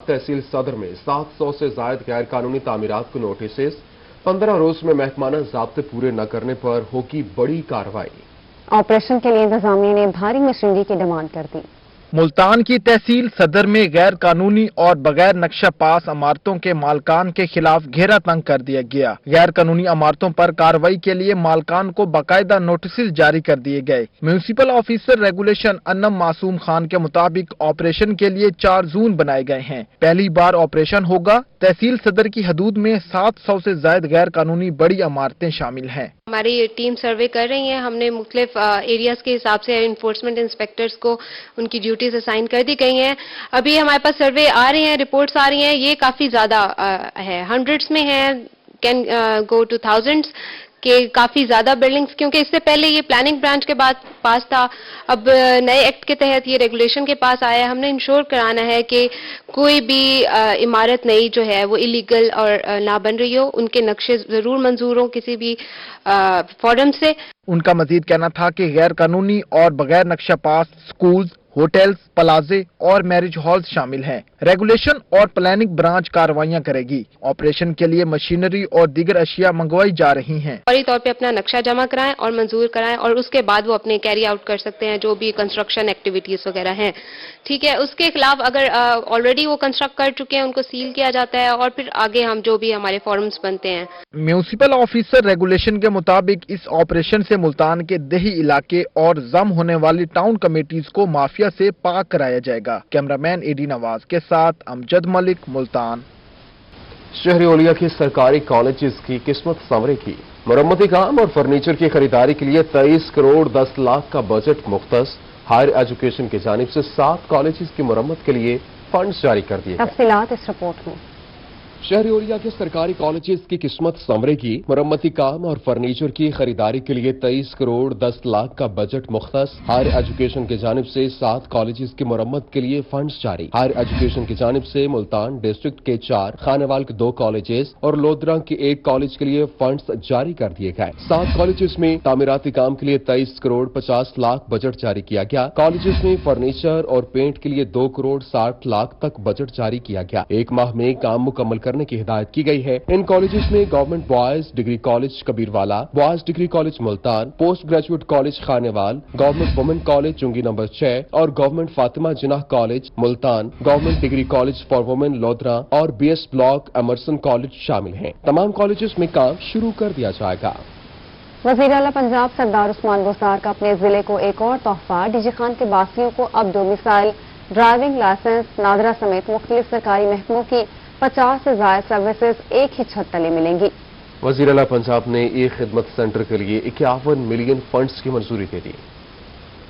तहसील सदर में 700 से ज्यादा गैर कानूनी तामीरात को नोटिस। 15 रोज में महकमाना ज़ाब्ते पूरे न करने पर होगी बड़ी कार्रवाई। ऑपरेशन के लिए इंतजामिया ने भारी मशीनरी की डिमांड कर दी। मुल्तान की तहसील सदर में गैर कानूनी और बगैर नक्शा पास इमारतों के मालकान के खिलाफ घेरा तंग कर दिया गया। गैर कानूनी इमारतों पर कार्रवाई के लिए मालकान को बाकायदा नोटिस जारी कर दिए गए। म्यूनिसिपल ऑफिसर रेगुलेशन अन्नम मासूम खान के मुताबिक ऑपरेशन के लिए 4 जोन बनाए गए हैं। पहली बार ऑपरेशन होगा। तहसील सदर की हदूद में 700 से ज्यादा गैर कानूनी बड़ी इमारतें शामिल हैं। हमारी टीम सर्वे कर रही है। हमने मुख्तलिफ एरियाज के हिसाब से इन्फोर्समेंट इंस्पेक्टर्स को उनकी ड्यूटीज असाइन कर दी गई हैं। अभी हमारे पास सर्वे आ रहे हैं, रिपोर्ट्स आ रही हैं, ये काफी ज्यादा है, हंड्रेड्स में है, कैन गो टू थाउजेंड्स के काफी ज्यादा बिल्डिंग्स, क्योंकि इससे पहले ये प्लानिंग ब्रांच के पास था। अब नए एक्ट के तहत ये रेगुलेशन के पास आया है। हमने इंश्योर कराना है कि कोई भी इमारत नई जो है वो इलीगल और ना बन रही हो। उनके नक्शे जरूर मंजूर हो किसी भी फोरम से। उनका मजीद कहना था कि गैर कानूनी और बगैर नक्शा पास स्कूल्स, होटल्स, प्लाजे और मैरिज हॉल्स शामिल हैं। रेगुलेशन और प्लानिंग ब्रांच कार्रवाइयां करेगी। ऑपरेशन के लिए मशीनरी और दीगर अशिया मंगवाई जा रही हैं। फौरी तौर पे अपना नक्शा जमा कराएं और मंजूर कराएं और उसके बाद वो अपने कैरी आउट कर सकते हैं जो भी कंस्ट्रक्शन एक्टिविटीज वगैरह हैं। ठीक है, उसके खिलाफ अगर ऑलरेडी वो कंस्ट्रक्ट कर चुके हैं उनको सील किया जाता है और फिर आगे हम जो भी हमारे फॉर्म्स बनते हैं। म्यूनिसिपल ऑफिसर रेगुलेशन के मुताबिक इस ऑपरेशन से मुल्तान के देही इलाके और जम होने वाली टाउन कमेटीज को माफिया से पाक कराया जाएगा। कैमरामैन एडी नवाज के साथ अमजद मलिक, मुल्तान। शहरी ओलिया के सरकारी कॉलेजेस की किस्मत संवरेगी। मरम्मती काम और फर्नीचर की खरीदारी के लिए 23 करोड़ 10 लाख का बजट मुख्तस। हायर एजुकेशन की जानिब से 7 कॉलेजेस की मरम्मत के लिए फंड्स जारी कर दिए। तफसीलात इस रिपोर्ट में। शहरी ओलिया के सरकारी कॉलेजेस की किस्मत संवरेगी। मरम्मती काम और फर्नीचर की खरीदारी के लिए 23 करोड़ 10 लाख का बजट मुख्तस। हायर एजुकेशन की जानिब से 7 कॉलेजेस की मरम्मत के लिए फंड्स जारी। हायर एजुकेशन की जानिब से मुल्तान डिस्ट्रिक्ट के 4, खानेवाल के 2 कॉलेजेस और लोधरा के 1 कॉलेज के लिए फंड्स जारी कर दिए गए। 7 कॉलेजेस में तामीराती काम के लिए 23 करोड़ 50 लाख बजट जारी किया गया। कॉलेजेस में फर्नीचर और पेंट के लिए 2 करोड़ 60 लाख तक बजट जारी किया गया। 1 माह में काम मुकम्मल करने की हिदायत की गई है। इन कॉलेजेस में government boys degree college Kabirwala, boys degree college Multan, post graduate college Khanewal, government women college Chungi number 6 और government Fatima Jinnah college Multan, government degree college for women Lodhran और BS ब्लॉक एमरसन कॉलेज शामिल हैं। तमाम कॉलेजेस में काम शुरू कर दिया जाएगा। वज़ीर आला पंजाब सरदार उस्मान बुज़दार का अपने जिले को एक और तोहफा। डीजी खान के बासियों को अब डोमिसाइल, ड्राइविंग लाइसेंस, नादरा समेत मुख्तलिफ सरकारी महकमों की 50 से ज्यादा सर्विसेज एक ही छत तले मिलेंगी। वज़ीर आला पंजाब ने ई खिदमत सेंटर के लिए 51 मिलियन फंड्स की मंजूरी दे दी।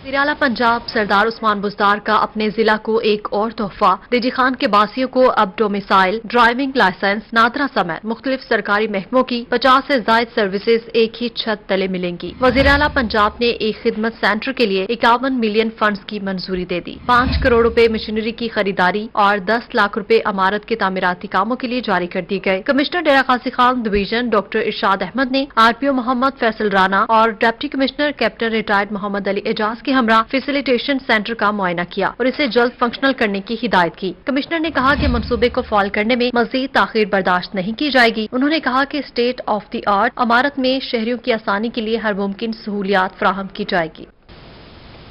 वज़ीर आला पंजाब सरदार उस्मान बुज़दार का अपने जिला को एक और तोहफा। डीजी खान के बासियों को अब डोमिसाइल, ड्राइविंग लाइसेंस, नादरा समेत मुख्तलिफ सरकारी महकमों की 50 से ज्यादा सर्विसेज एक ही छत तले मिलेंगी। वज़ीर आला पंजाब ने एक खिदमत सेंटर के लिए 51 मिलियन फंड्स की मंजूरी दे दी। 5 करोड़ रुपए मशीनरी की खरीदारी और 10 लाख रुपए इमारत के तामीराती कामों के लिए जारी कर दिए गए। Commissioner Dera Ghazi Khan division doctor Irshad Ahmad ने RPO मोहम्मद फैसल राना और deputy commissioner captain retired Mohammad Ali Ejaz के हमरा फैसिलिटेशन सेंटर का मुआयना किया और इसे जल्द फंक्शनल करने की हिदायत की। कमिश्नर ने कहा कि मंसूबे को फॉल करने में मजीद ताखीर बर्दाश्त नहीं की जाएगी। उन्होंने कहा कि स्टेट ऑफ द आर्ट इमारत में शहरियों की आसानी के लिए हर मुमकिन सहूलियात फराहम की जाएगी।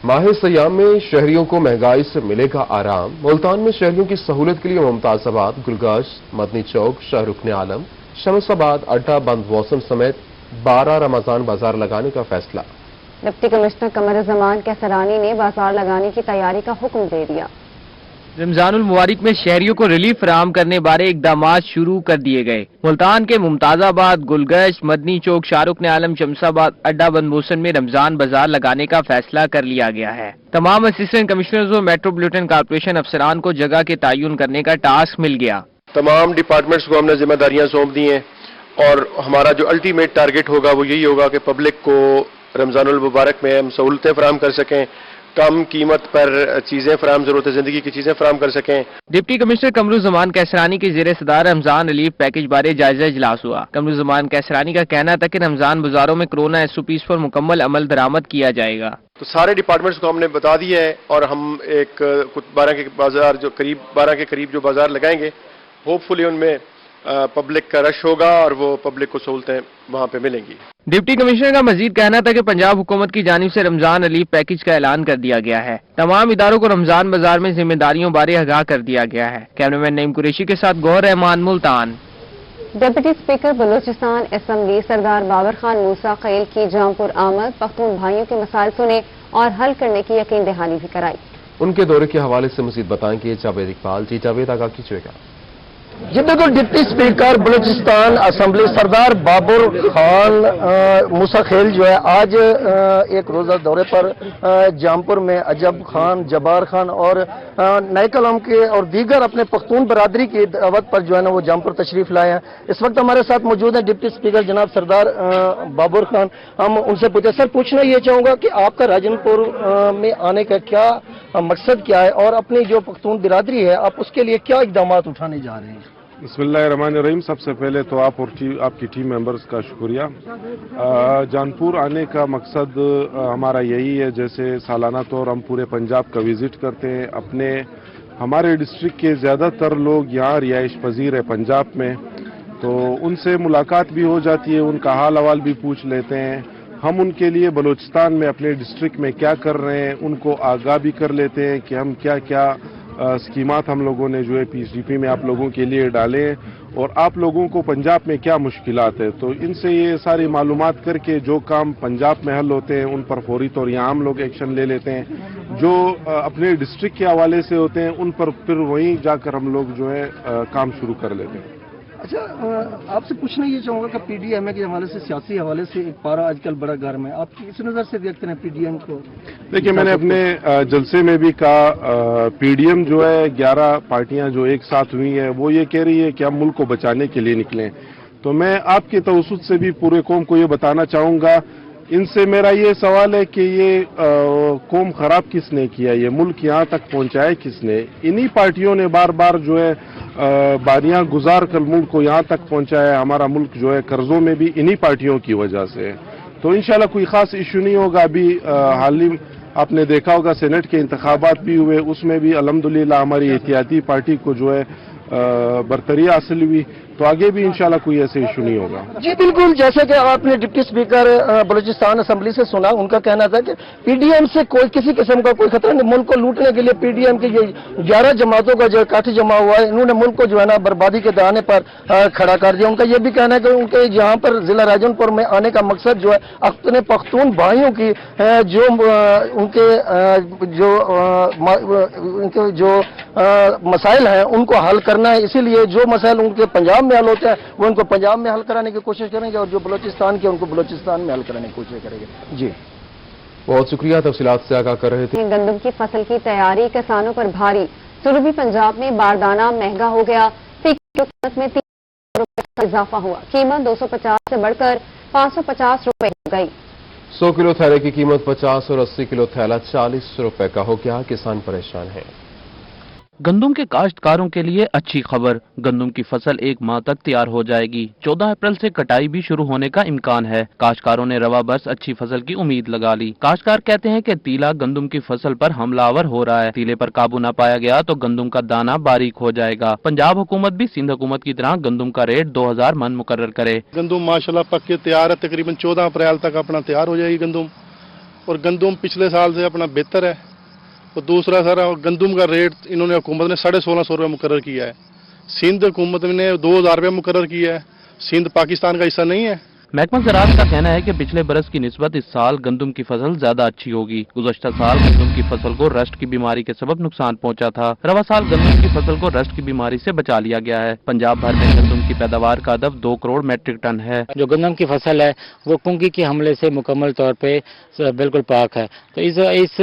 माह सयाम में शहरियों को महंगाई से मिलेगा आराम। मुल्तान में शहरियों की सहूलत के लिए मुमताजाबाद, गुलगश्त, मदनी चौक, शाहरुख आलम, शमसाबाद, अड्डा बंद मौसम समेत 12 रमजान बाजार लगाने का फैसला। डिप्टी कमिश्नर कमर जमान कैसरानी ने बाजार लगाने की तैयारी का हुक्म दे दिया। रमजानुल मुबारक में शहरियों को रिलीफ फराहम करने बारे इकदाम शुरू कर दिए गए। मुल्तान के मुमताजाबाद, गुलगश्त, मदनी चौक, शाहरुख आलम, शमसाबाद, अड्डा बंद मौसम में रमजान बाजार लगाने का फैसला कर लिया गया है। तमाम असिस्टेंट कमिश्नर्स और मेट्रोपॉलिटन कॉर्पोरेशन अफसरान को जगह के तयन करने का टास्क मिल गया। तमाम डिपार्टमेंट्स को हमने जिम्मेदारियां सौंप दी हैं और हमारा जो अल्टीमेट टारगेट होगा वो यही होगा कि पब्लिक को रमजानुल मुबारक में हम सहूलतें फराहम कर सकें, कम कीमत पर चीजें फराहम, जरूरत जिंदगी की चीजें फराहम कर सकें। डिप्टी कमिश्नर कमरुज़्ज़मान कैसरानी के ज़ेरे सदार रमजान रिलीफ पैकेज बारे जायजा इजलास हुआ। कमरुज़्ज़मान कैसरानी का कहना था कि रमजान बाजारों में कोरोना SOPs पर मुकम्मल अमल दरामद किया जाएगा। تو سارے ڈپارٹمنٹس کو ہم نے بتا دیا ہے اور ہم ایک 12 کے بازار جو قریب 12 کے قریب جو بازار لگائیں گے، ہوپ فلی ان میں پبلک کا رش ہوگا اور وہ پبلک کو سہولتیں وہاں پہ ملیں گی۔ ڈپٹی کمشنر کا مزید کہنا تھا کہ پنجاب حکومت کی جانب سے رمضان ریلیف پیکج کا اعلان کر دیا گیا ہے۔ تمام اداروں کو رمضان بازار میں ذمہ داریوں بارے آگاہ کر دیا گیا ہے۔ کیمرہ مین نعیم قریشی کے ساتھ Gohar Rehman, Multan. Deputy speaker Balochistan assembly Sardar Babar Khan موسیٰ خیل کی جامپور آمد، پختون بھائیوں کے مسائل سنے اور حل کرنے کی یقین دہانی بھی کرائی۔ ان کے دورے کے حوالے سے مزید بتائیں کہ جاوید اقبال جی جاوید آگاہ کیجیے گا۔ جی بالکل، deputy speaker Balochistan assembly Sardar Babar Khan موسیٰ خیل جو ہے آج ایک روزہ دورے پر جامپور میں عجب خان، جبار خان اور نئے کلام کے اور دیگر اپنے پختون برادری کی دعوت پر جو ہے نا وہ جامپور تشریف لائے ہیں۔ اس وقت ہمارے ساتھ موجود ہیں ڈپٹی اسپیکر جناب سردار بابر خان۔ ہم ان سے پوچھیں، سر پوچھنا یہ چاہوں گا کہ آپ کا راجن پور میں آنے کا کیا مقصد کیا ہے اور اپنی جو پختون برادری ہے آپ اس کے لیے کیا اقدامات اٹھانے جا رہے ہیں؟ بسم اللہ الرحمن الرحیم۔ سب سے پہلے تو آپ اور آپ کی ٹیم ممبرز کا شکریہ۔ جانپور آنے کا مقصد ہمارا یہی ہے، جیسے سالانہ طور ہم پورے پنجاب کا وزٹ کرتے ہیں، ہمارے ڈسٹرکٹ کے زیادہ تر لوگ یہاں رہائش پذیر ہے پنجاب میں، تو ان سے ملاقات بھی ہو جاتی ہے، ان کا حال احوال بھی پوچھ لیتے ہیں۔ ہم ان کے لیے بلوچستان میں اپنے ڈسٹرکٹ میں کیا کر رہے ہیں ان کو آگاہ بھی کر لیتے ہیں کہ ہم کیا کیا اسکیمات ہم لوگوں نے جو ہے پی ایس ڈی پی میں آپ لوگوں کے لیے ڈالے ہیں اور آپ لوگوں کو پنجاب میں کیا مشکلات ہے، تو ان سے یہ ساری معلومات کر کے جو کام پنجاب میں حل ہوتے ہیں ان پر فوری طور یہاں ہم لوگ ایکشن لے لیتے ہیں، جو اپنے ڈسٹرکٹ کے حوالے سے ہوتے ہیں ان پر پھر وہیں جا کر ہم لوگ جو ہے کام شروع کر لیتے ہیں۔ اچھا، آپ سے پوچھنا یہ چاہوں گا کہ پی ڈی ایم اے کے حوالے سے، سیاسی حوالے سے ایک پارا آج کل بڑا گرم ہے، آپ کس نظر سے دیکھتے ہیں پی ڈی ایم کو؟ دیکھیے، میں نے اپنے جلسے میں بھی کہا، پی ڈی ایم جو ہے 11 پارٹیاں جو ایک ساتھ ہوئی ہیں وہ یہ کہہ رہی ہے کہ ہم ملک کو بچانے کے لیے نکلیں، تو میں آپ کے توسط سے بھی پورے قوم کو یہ بتانا چاہوں گا، ان سے میرا یہ سوال ہے کہ یہ قوم خراب کس نے کیا، یہ ملک یہاں تک پہنچایا کس نے؟ انہی پارٹیوں نے بار بار جو ہے باریاں گزار کر ملک کو یہاں تک پہنچایا، ہمارا ملک جو ہے قرضوں میں بھی انہی پارٹیوں کی وجہ سے ہے، تو انشاءاللہ کوئی خاص ایشو نہیں ہوگا۔ ابھی حال ہی آپ نے دیکھا ہوگا سینٹ کے انتخابات بھی ہوئے، اس میں بھی الحمدللہ ہماری احتیاطی پارٹی کو جو ہے برتری حاصل ہوئی، تو آگے بھی انشاءاللہ کوئی ایسے ایشو نہیں ہوگا۔ جی بالکل، جیسے کہ آپ نے ڈپٹی اسپیکر بلوچستان اسمبلی سے سنا، ان کا کہنا تھا کہ پی ڈی ایم سے کوئی کسی قسم کا کوئی خطرہ نہیں، ملک کو لوٹنے کے لیے پی ڈی ایم کی یہ 11 جماعتوں کا جو اکٹھ جمع ہوا ہے، انہوں نے ملک کو جو ہے نا بربادی کے دہانے پر کھڑا کر دیا۔ ان کا یہ بھی کہنا ہے کہ ان کے یہاں پر ضلع راجن پور میں آنے کا مقصد جو ہے اپنے پختون بھائیوں کی جو مسائل ہیں ان کو حل کرنا ہے، اسی لیے جو مسائل ان کے پنجاب میں حل ہوتے ہیں وہ ان کو پنجاب میں حل کرانے کی کوشش کریں گے اور جو بلوچستان کے ان کو بلوچستان میں حل کرانے کی کوشش کریں گے۔ جی بہت شکریہ، تفصیلات سے آگاہ کر رہے تھے۔ گندم کی فصل کی تیاری کسانوں پر بھاری، جنوبی پنجاب میں باردانہ مہنگا ہو گیا، فی کلو قیمت میں 3 روپے کا اضافہ ہوا، قیمت 250 سے بڑھ کر 550 روپے ہو گئی۔ 100 کلو تھیلے کی قیمت 50 اور 80 کلو تھیلا 40 روپے کا ہو گیا، کسان پریشان ہیں۔ گندم کے کاشتکاروں کے لیے اچھی خبر، گندم کی فصل 1 ماہ تک تیار ہو جائے گی، 14 اپریل سے کٹائی بھی شروع ہونے کا امکان ہے۔ کاشتکاروں نے رواں برس اچھی فصل کی امید لگا لی۔ کاشتکار کہتے ہیں کہ تیلا گندم کی فصل پر حملہ آور ہو رہا ہے، تیلے پر قابو نہ پایا گیا تو گندم کا دانہ باریک ہو جائے گا۔ پنجاب حکومت بھی سندھ حکومت کی طرح گندم کا ریٹ 2000 من مقرر کرے۔ گندم ماشاءاللہ پک کے تیار ہے، تقریباً 14 اپریل تک اپنا تیار ہو جائے گی گندم، اور گندم پچھلے سال سے اپنا بہتر ہے۔ اور دوسرا سر گندم کا ریٹ انہوں نے حکومت نے 1650 روپے مقرر کیا ہے، سندھ حکومت نے 2000 روپے مقرر کیا ہے، سندھ پاکستان کا حصہ نہیں ہے۔ محکمہ زراعت کا کہنا ہے کہ پچھلے برس کی نسبت اس سال گندم کی فصل زیادہ اچھی ہوگی۔ گزشتہ سال گندم کی فصل کو رشٹ کی بیماری کے سبب نقصان پہنچا تھا، رواں سال گندم کی فصل کو رشٹ کی بیماری سے بچا لیا گیا ہے۔ پنجاب بھر میں گندم کی پیداوار کا ہدف 2 کروڑ میٹرک ٹن ہے۔ جو گندم کی فصل ہے وہ کنگھی کے حملے سے مکمل طور پہ بالکل پاک ہے، تو اس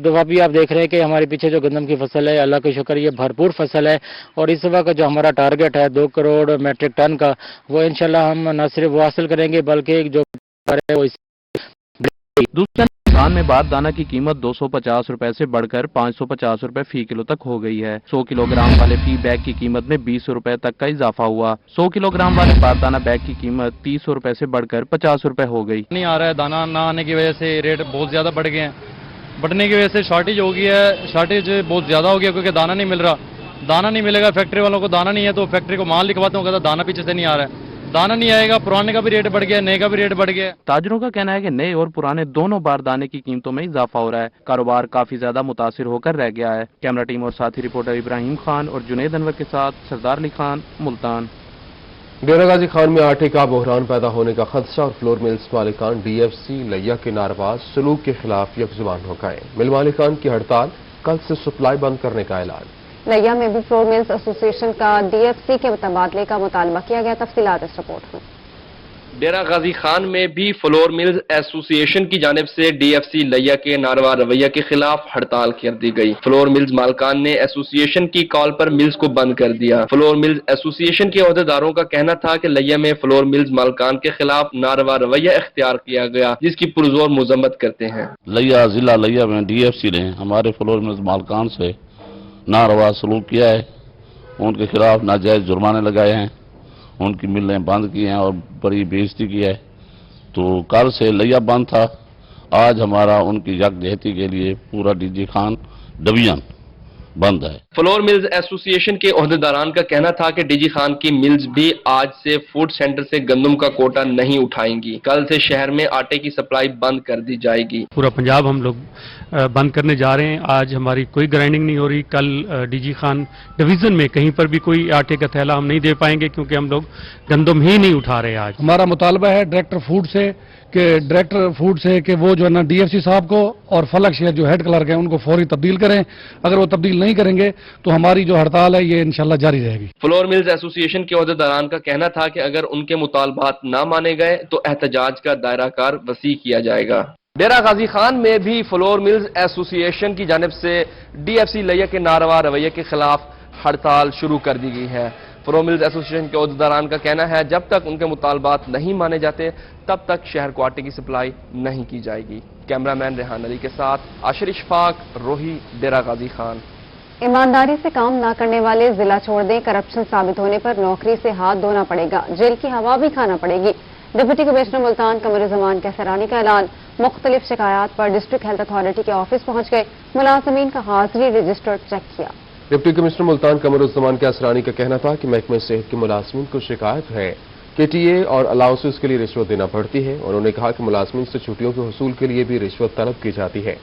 دفعہ بھی آپ دیکھ رہے ہیں کہ ہمارے پیچھے جو گندم کی فصل ہے، اللہ کا شکر یہ بھرپور فصل ہے، اور اس دفعہ کا جو ہمارا ٹارگٹ ہے 2 کروڑ میٹرک ٹن کا، وہ انشاءاللہ ہم نہ صرف وہ حاصل کریں گے بلکہ جو دوسرے کسان میں باردانہ کی قیمت 250 روپے سے بڑھ کر 550 روپے فی کلو تک ہو گئی ہے۔ 100 کلو گرام والے فی بیگ کی قیمت میں 20 روپے تک کا اضافہ ہوا۔ 100 کلو گرام والے باردانہ بیگ کی قیمت 30 روپے سے بڑھ کر 50 روپے ہو گئی۔ نہیں آ رہا ہے دانہ، نہ آنے کی وجہ سے ریٹ بہت زیادہ بڑھ گئے ہیں، बढ़ने की वजह से शॉर्टेज हो गई है, शॉर्टेज बहुत ज़्यादा हो गया क्योंकि दाना नहीं मिल रहा। दाना नहीं मिलेगा, फैक्ट्री वालों को दाना नहीं है तो फैक्ट्री को माल लिखवाते होगा तो दाना पीछे से नहीं आ रहा है। दाना नहीं आएगा, पुराने का भी रेट बढ़ गया, नए का भी रेट बढ़ गया। ताजरों का कहना है कि नए और पुराने दोनों बार दाने की कीमतों में इजाफा हो रहा है। कारोबार काफी ज्यादा मुतासिर होकर रह गया है। कैमरा टीम और साथी रिपोर्टर इब्राहिम खान और जुनैद अनवर के साथ सरदार अली खान, मुल्तान। डेरा गाजी खान में आटे का बहरान पैदा होने का खदशा और फ्लोर मिल्स मालिकान डीएफसी लैया के नारवा सलूक के खिलाफ यकजुबान हो गए। मिल मालिकान की हड़ताल, कल से सप्लाई बंद करने का ऐलान। लैया में भी फ्लोर मिल्स एसोसिएशन का डीएफसी के तबादले का मुतालबा किया गया। तफसीलात इस रिपोर्ट में। डेरा गाजी खान में भी फ्लोर मिल्स एसोसिएशन की जानिब से डीएफसी लैया के नारवा रवैया के खिलाफ हड़ताल कर दी गई। फ्लोर मिल्स मालकान ने एसोसिएशन की कॉल पर मिल्स को बंद कर दिया। फ्लोर मिल्स एसोसिएशन के अहदेदारों का कहना था कि लैया में फ्लोर मिल्स मालकान के खिलाफ नारवा रवैया इख्तियार किया गया, जिसकी पुरजोर मजम्मत करते हैं। लैया जिला लैया में डीएफसी ने हमारे फ्लोर मिल्स मालकान से नारवा सलूक किया है, उनके खिलाफ नाजायज जुर्माने लगाए हैं, उनकी मिलें बंद की हैं और बड़ी बेइज्जती की है। तो कल से लैया बंद था, आज हमारा उनकी यकजहती के लिए पूरा डीजी खान डिवीजन बंद है। फ्लोर मिल्स एसोसिएशन के अहदेदारान का कहना था कि डीजी खान की मिल्स भी आज से फूड सेंटर से गंदम का कोटा नहीं उठाएंगी। कल से शहर में आटे की सप्लाई बंद कर दी जाएगी। पूरा पंजाब हम लोग बंद करने जा रहे हैं। आज हमारी कोई ग्राइंडिंग नहीं हो रही। कल डीजी खान डिवीजन में कहीं पर भी कोई आटे का थैला हम नहीं दे पाएंगे क्योंकि हम लोग गंदम ही नहीं उठा रहे। आज हमारा मुतालबा है डायरेक्टर फूड से कि वो जो है ना डीएफसी साहब को और फलक शेख जो हेड क्लर्क है उनको फौरी तब्दील करें। अगर वो तब्दील नहीं करेंगे तो हमारी जो हड़ताल है ये इंशाल्लाह जारी रहेगी। फ्लोर मिल्स एसोसिएशन के अहदेदारान का कहना था कि अगर उनके मुतालबात ना माने गए तो एहतजाज का दायरा कार वसी किया जाएगा। डेरा गाजी खान में भी फ्लोर मिल्स एसोसिएशन की जानिब से डीएफसी लैया के नारवा रवैये के खिलाफ हड़ताल शुरू कर दी गई है। फ्लोर मिल्स एसोसिएशन के अहदेदारान का कहना है जब तक उनके मुतालबात नहीं माने जाते तब तक शहर को आटे की सप्लाई नहीं की जाएगी। कैमरामैन रेहान अली के साथ आशिर इशफाक, रोही, डेरा गाजी खान। ईमानदारी से काम न करने वाले जिला छोड़ दें, करप्शन साबित होने पर नौकरी से हाथ धोना पड़ेगा, जेल की हवा भी खाना पड़ेगी। डिप्टी कमिश्नर मुल्तान कमरुज़्ज़मान कैसरानी का ऐलान। मुख्तलिफ शिकायत पर डिस्ट्रिक्ट हेल्थ अथॉरिटी के ऑफिस पहुंच गए, मुलाजमीन का हाजिरी रजिस्टर चेक किया। डिप्टी कमिश्नर मुल्तान कमरुज़्ज़मान कैसरानी का कहना था कि महकमे सेहत के मुलाजमीन को शिकायत है कि टीए और अलाउंसेस के लिए रिश्वत देना पड़ती है। उन्होंने कहा कि मुलाजमीन से छुट्टियों के हुसूल के लिए भी रिश्वत तलब की जाती है।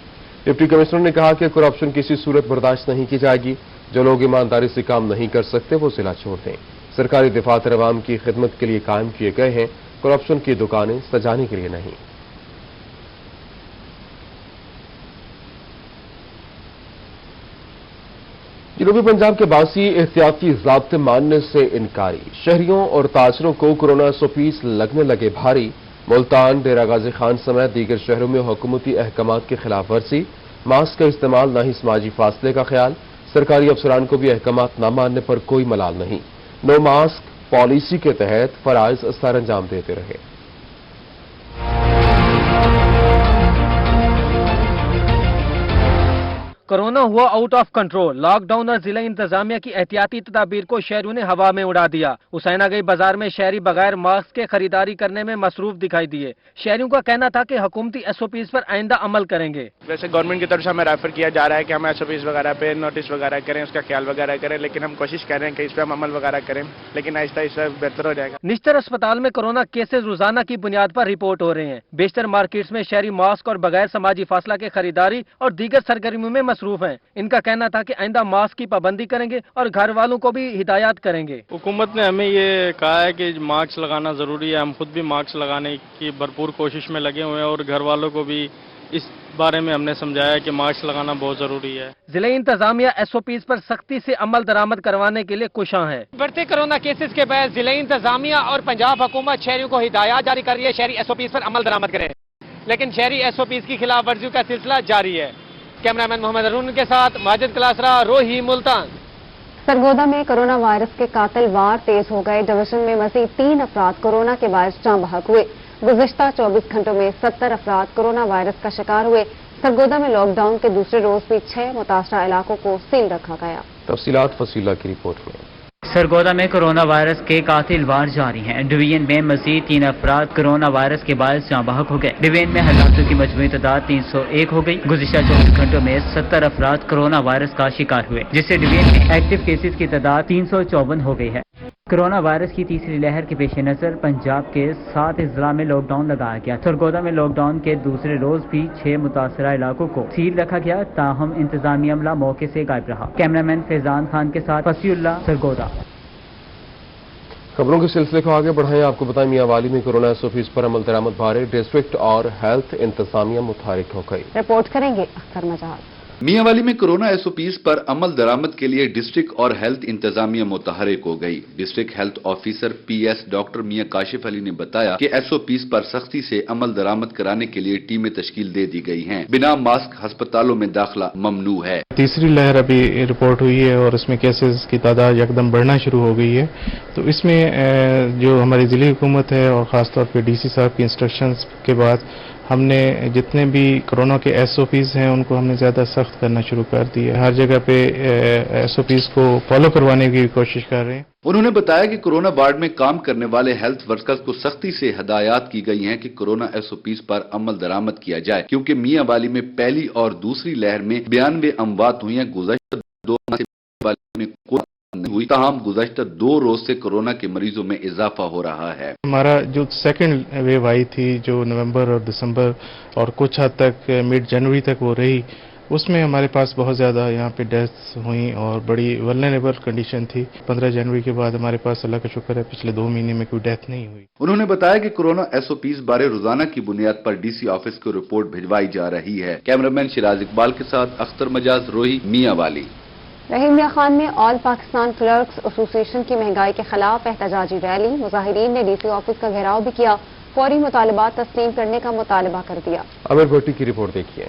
डिप्टी कमिश्नर ने कहा कि करप्शन किसी सूरत बर्दाश्त नहीं की जाएगी। जो लोग ईमानदारी से काम नहीं कर सकते वो जिला छोड़ दें। सरकारी दफातर अवाम की खिदमत के लिए कायम किए गए हैं, करप्शन की दुकानें सजाने के लिए नहीं। जनूबी पंजाब के बासी एहतियाती ज़ाब्ते मानने से इनकारी। शहरियों और ताजरों को कोरोना SOPs लगने लगे भारी। मुल्तान, डेरा गाजी खान समेत दीगर शहरों में हुकूमती अहकामात की खिलाफ वर्जी, मास्क का इस्तेमाल, न ही समाजी फासले का ख्याल। सरकारी अफसरान को भी अहकामात न मानने पर कोई मलाल नहीं। नो मास्क पॉलिसी के तहत फराइज सर अंजाम देते रहे। कोरोना हुआ आउट ऑफ कंट्रोल। लॉकडाउन और जिला इंतजामिया की एहतियाती तदाबीर को शहरियों ने हवा में उड़ा दिया। हुसैना गई बाजार में शहरी बगैर मास्क के खरीदारी करने में मसरूफ दिखाई दिए। शहरियों का कहना था कि हुकूमती SOPs पर आइंदा अमल करेंगे। वैसे गवर्नमेंट की तरफ से हमें रेफर किया जा रहा है कि हम SOPs वगैरह पे नोटिस वगैरह करें, उसका ख्याल वगैरह करें, लेकिन हम कोशिश कर रहे हैं कि इस पर हम अमल वगैरह करें, लेकिन आहिस्ता आहिस्ता बेहतर हो जाएगा। निश्तर अस्पताल में कोरोना केसेस रोजाना की बुनियाद पर रिपोर्ट हो रहे हैं। बेशतर मार्केट्स में शहरी मास्क और बगैर समाजी फासला के खरीदारी और दीगर सरगर्मियों में मसरूफ हैं। इनका कहना था कि आइंदा मास्क की पाबंदी करेंगे और घर वालों को भी हिदायत करेंगे। हुकूमत ने हमें ये कहा है कि मास्क लगाना जरूरी है। हम खुद भी मास्क लगाने की भरपूर कोशिश में लगे हुए हैं और घर वालों को भी इस बारे में हमने समझाया कि मास्क लगाना बहुत जरूरी है। जिला इंतजामिया SOPs पर सख्ती से अमल दरामद करवाने के लिए कुशां है। बढ़ते कोरोना केसेस के बाद जिला इंतजामिया और पंजाब हुकूमत शहरियों को हिदायत जारी कर रही है, शहरी SOPs पर अमल दरामद करें, लेकिन शहरी SOPs की खिलाफ वर्जियों का सिलसिला जारी है। कैमरामैन मोहम्मद अरुण के साथ माजिद कलासरा, रोही, मुल्तान। सरगोदा में कोरोना वायरस के कातिल वार तेज हो गए। डिवीजन में मजीद 3 अफराद कोरोना के बायस जाँ बहक हुए। गुज़िश्ता 24 घंटों में 70 अफराद कोरोना वायरस का शिकार हुए। सरगोदा में लॉकडाउन के दूसरे रोज भी 6 मुतासरा इलाकों को सील रखा गया। तफसीलात फसीला की रिपोर्ट में। सरगोदा में कोरोना वायरस के कातिल वार जारी हैं। डिवीजन में मजीद 3 अफराद कोरोना वायरस के बायस जाँ बहक हो गए। डिवीजन में हलाकतों की मजमूई तादाद 301 हो गई। गुज़िश्ता 24 घंटों में 70 अफराद कोरोना वायरस का शिकार हुए, जिससे डिवीजन में एक्टिव केसेस की तादाद 354 हो गई है। कोरोना वायरस की तीसरी लहर के पेश नज़र पंजाब के 7 अजला में लॉकडाउन लगाया गया। सरगोदा में लॉकडाउन के दूसरे रोज भी 6 मुतासरा इलाकों को सील रखा गया, ताहम इंतजामी अमला मौके से गायब रहा। कैमरामैन फैजान खान के साथ फसीउल्लाह, सरगोदा। खबरों के सिलसिले को आगे बढ़ाएं। आपको बताएं, मियांवाली में कोरोना एसओपीज पर अमल दरामद बारे डिस्ट्रिक्ट और हेल्थ इंतजामिया मुतहरिक हो गई। रिपोर्ट करेंगे अख्तर मजहर। मियांवाली में कोरोना एसओपीज पर अमल दरामद के लिए डिस्ट्रिक्ट और हेल्थ इंतजामिया मुतहरिक हो गई। District health officer PS doctor Mian Kashif Ali ने बताया कि एसओपीज पर सख्ती से अमल दरामद कराने के लिए टीमें तश्कील दे दी गई हैं। बिना मास्क अस्पतालों में दाखिला ममनू है। तीसरी लहर अभी रिपोर्ट हुई है और इसमें केसेस की तादाद यकदम बढ़ना शुरू हो गई है। तो इसमें जो हमारी जिले हुकूमत है और खासतौर पर डीसी साहब की इंस्ट्रक्शंस के बाद हमने जितने भी कोरोना के एसओपीज हैं उनको हमने ज़्यादा सख्त करना शुरू कर दिया। हर जगह पे एसओपीज को फॉलो करवाने की कोशिश कर रहे हैं। उन्होंने बताया कि कोरोना वार्ड में काम करने वाले हेल्थ वर्कर्स को सख्ती से हदायत की गई हैं कि कोरोना एसओपीज पर अमल दरामद किया जाए, क्योंकि मियांवाली में पहली और दूसरी लहर में 92 अमवात हुई हैं। गुज़श्ता 2 माह से में हुई, ताहम गुज़श्ता 2 रोज से कोरोना के मरीजों में इजाफा हो रहा है। हमारा जो सेकंड वेव आई थी जो नवंबर और दिसंबर और कुछ हद तक मिड जनवरी तक वो रही, उसमें हमारे पास बहुत ज़्यादा यहाँ पे डेथ्स हुई और बड़ी वल्नरेबल कंडीशन थी। 15 जनवरी के बाद हमारे पास अल्लाह का शुक्र है पिछले 2 महीने में कोई डेथ नहीं हुई। उन्होंने बताया कि कोरोना एसओपीज बारे रोजाना की बुनियाद पर डीसी ऑफिस को रिपोर्ट भिजवाई जा रही है। कैमरामैन शिराज इकबाल के साथ अख्तर मजाज, रोही, मियांवाली। रहीम मियां खान में ऑल पाकिस्तान क्लर्क्स एसोसिएशन की महंगाई के खिलाफ एहतजाजी रैली। मुजाहिरीन ने डीसी ऑफिस का घेराव भी किया, फौरी मुतालबात तस्लीम करने का मुतालबा कर दिया। अमर भट्टी की रिपोर्ट देखिए।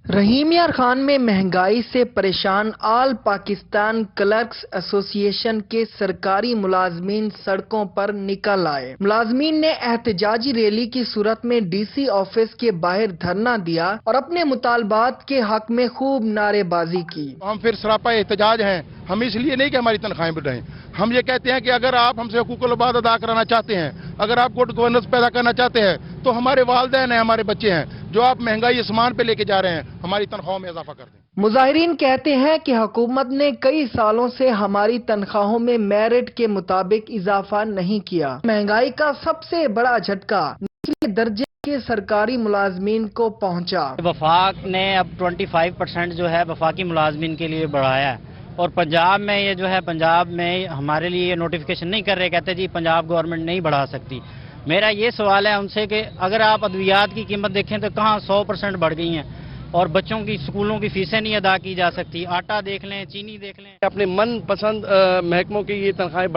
रहीम यार खान में महंगाई से परेशान ऑल पाकिस्तान क्लर्क्स एसोसिएशन के सरकारी मुलाजमीन सड़कों पर निकल आए। मुलाजमीन ने एहतजाजी रैली की सूरत में डीसी ऑफिस के बाहर धरना दिया और अपने मुतालबात के हक में खूब नारेबाजी की। हम फिर सरापा एहतजाज हैं। हम इसलिए नहीं कि हमारी तनख्वाहें बढ़ाएं, हम ये कहते हैं कि अगर आप हमसे हुकूकुल इबाद अदा कराना चाहते हैं, अगर आप गुड गवर्नेंस पैदा करना चाहते हैं, तो हमारे वालिदैन हैं, हमारे बच्चे हैं, जो आप महंगाई आसमान पे लेके जा रहे हैं, हमारी तनख्वाहों में इजाफा कर दें। मुजाहिरीन कहते हैं कि हुकूमत ने कई सालों से हमारी तनख्वाहों में मेरिट के मुताबिक इजाफा नहीं किया। महंगाई का सबसे बड़ा झटका निचले दर्जे के सरकारी मुलाजमीन को पहुंचा। वफाक ने अब 25% जो है वफाकी मुलाजमीन के लिए बढ़ाया है और पंजाब में ये जो है, पंजाब में हमारे लिए ये नोटिफिकेशन नहीं कर रहे, कहते जी पंजाब गवर्नमेंट नहीं बढ़ा सकती। मेरा ये सवाल है उनसे कि अगर आप अद्वियात की कीमत देखें तो कहाँ 100% बढ़ गई हैं और बच्चों की स्कूलों की फीसें नहीं अदा की जा सकती। आटा देख लें, चीनी देख लें। अपने मन पसंद महकमों की ये तनख्वाहें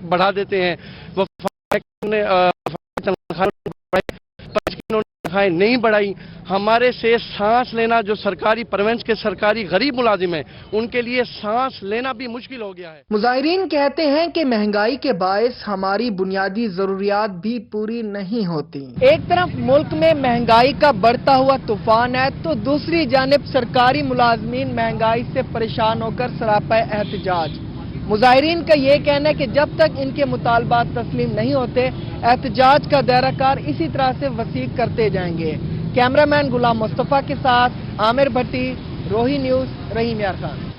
बढ़ा देते हैं। वो तनख्वाहें नहीं बढ़ाई। हमारे से सांस लेना, जो सरकारी परवेंस के सरकारी गरीब मुलाजिम हैं, उनके लिए सांस लेना भी मुश्किल हो गया है। मुजाहिरीन कहते हैं कि महंगाई के बायस हमारी बुनियादी जरूरियात भी पूरी नहीं होती। एक तरफ मुल्क में महंगाई का बढ़ता हुआ तूफान है तो दूसरी जानिब सरकारी मुलाजमीन महंगाई से परेशान होकर सरापा एहतजाज। मुजाहिरीन का ये कहना है कि जब तक इनके मुतालबात तस्लीम नहीं होते, एहतजाज का दायराकार इसी तरह से वसीक करते जाएंगे। कैमरामैन गुलाम मुस्तफा के साथ आमिर भट्टी, रोही न्यूज, रहीम यार खान।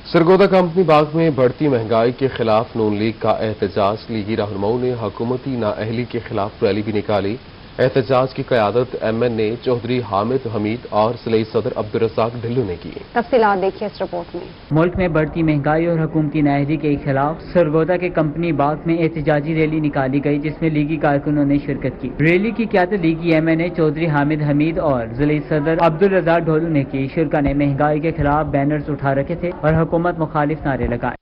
सरगोदा कंपनी बाग में बढ़ती महंगाई के खिलाफ नून लीग का एहतजाज। लीगी रहनुमाओं ने हुकूमती नाअहली के खिलाफ रैली भी निकाली। एहतजाज की क़यादत MNA चौधरी हामिद हमीद और ज़िले सदर अब्दुल रज़ाक ढिल्लो ने की। तफसीलात देखिए इस रिपोर्ट में। मुल्क में बढ़ती महंगाई और हुकूमती नाअहली के खिलाफ सरगोदा के कंपनी बाग में एहतजाजी रैली निकाली गई, जिसमें लीगी कारकुनों ने शिरकत की। रैली की क़यादत लीगी MNA चौधरी हामिद हमीद और ज़िले सदर अब्दुल रज़ाक ढिल्लो ने की। शुरा ने महंगाई के खिलाफ बैनर्स उठा रखे थे और हुकूमत मुखालिफ नारे लगाए।